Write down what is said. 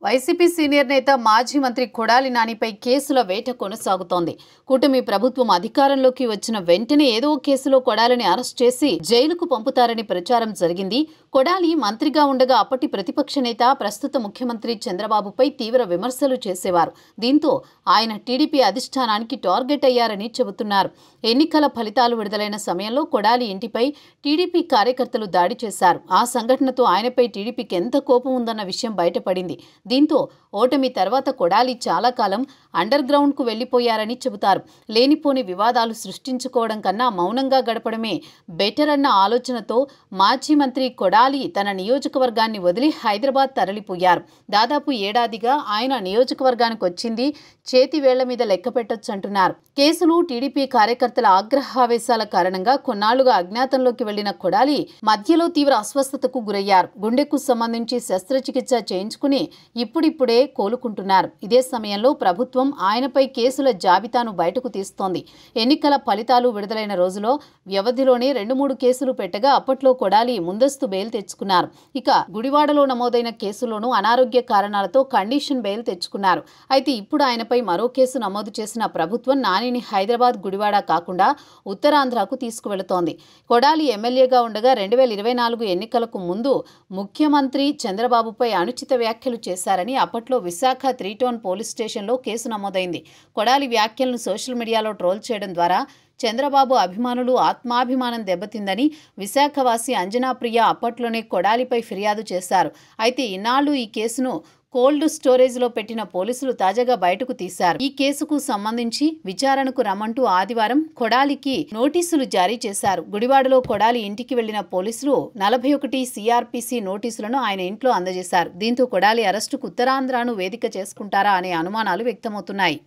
YCP senior నేత మాజీ మంత్రి కొడాలి నానిపై కేసుల వేట కొనసాగుతోంది. కూటమి ప్రభుత్వం అధికారంలోకి వచ్చిన వెంటనే ఏదో కేసులో కొడాలిని అరెస్ట్ చేసి జైలుకు పంపుతారని ప్రచారం జరిగింది. కొడాలి మంత్రిగా ఉండగా అప్పటి ప్రతిపక్ష నేత ప్రస్తుత ముఖ్యమంత్రి చంద్రబాబుపై తీవ్ర విమర్శలు చేసేవారు. దీంతో ఆయన టీడీపీ అధిష్టానానికి టార్గెట్ అయ్యారని చెబుతున్నారు. ఎన్నికల ఫలితాలు విడుదలైన సమయంలో కొడాలి ఇంటిపై టీడీపీ కార్యకర్తలు దాడి చేశారు. ఆ సంఘటనతో ఆయనపై టీడీపీకి ఎంత కోపం ఉందన్న విషయం బయటపడింది. దీంతో ఓటమి తర్వాత కొడాలి చాలా కాలం అండర్ గ్రౌండ్ కు వెళ్లిపోయారని చెబుతారు. లేనిపోని వివాదాలు సృష్టించుకోవడం కన్నా మౌనంగా గడపడమే బెటర్ అన్న ఆలోచనతో మాజీ మంత్రి కొడాలి తన నియోజకవర్గాన్ని వదిలి హైదరాబాద్ తరలిపోయారు. దాదాపు ఏడాదిగా ఆయన నియోజకవర్గానికి వచ్చింది చేతి వేళ్ల మీద లెక్క పెట్టొచ్చంటున్నారు. కేసులు, టీడీపీ కార్యకర్తల ఆగ్రహావేశాల కారణంగా కొన్నాళ్లుగా అజ్ఞాతంలోకి వెళ్లిన కొడాలి మధ్యలో తీవ్ర అస్వస్థతకు గురయ్యారు. గుండెకు సంబంధించి శస్త్రచికిత్స చేయించుకుని ఇప్పుడిప్పుడే కోలుకుంటున్నారు. ఇదే సమయంలో ప్రభుత్వం ఆయనపై కేసుల జాబితాను బయటకు తీస్తోంది. ఎన్నికల ఫలితాలు విడుదలైన రోజులో వ్యవధిలోనే 2-3 కేసులు పెట్టగా అప్పట్లో కొడాలి ముందస్తు బెయిల్ తెచ్చుకున్నారు. ఇక గుడివాడలో నమోదైన కేసులోనూ అనారోగ్య కారణాలతో కండిషన్ బెయిల్ తెచ్చుకున్నారు. అయితే ఇప్పుడు ఆయనపై మరో కేసు నమోదు చేసిన ప్రభుత్వం నానిని హైదరాబాద్, గుడివాడ కాకుండా ఉత్తరాంధ్రకు తీసుకువెళుతోంది. కొడాలి ఎమ్మెల్యేగా ఉండగా 2024 ఎన్నికలకు ముందు ముఖ్యమంత్రి చంద్రబాబుపై అనుచిత వ్యాఖ్యలు చేశారని అప్పట్లో విశాఖ 3 టౌన్ పోలీస్ స్టేషన్లో కేసు నమోదైంది. కొడాలి వ్యాఖ్యలను సోషల్ మీడియాలో ట్రోల్ చేయడం ద్వారా చంద్రబాబు అభిమానులు ఆత్మాభిమానం దెబ్బతిందని విశాఖవాసి అంజనాప్రియ అప్పట్లోనే కొడాలిపై ఫిర్యాదు చేశారు. అయితే ఇన్నాళ్లు ఈ కేసును కోల్డ్ స్టోరేజ్లో పెట్టిన పోలీసులు తాజాగా బయటకు తీశారు. ఈ కేసుకు సంబంధించి విచారణకు రమ్మంటూ ఆదివారం కొడాలికి నోటీసులు జారీ చేశారు. గుడివాడలో కొడాలి ఇంటికి వెళ్లిన పోలీసులు 41 CRPC నోటీసులను ఆయన ఇంట్లో అందజేశారు. దీంతో కొడాలి అరెస్టుకు ఉత్తరాంధ్రను వేదిక చేసుకుంటారా అనే అనుమానాలు వ్యక్తమవుతున్నాయి.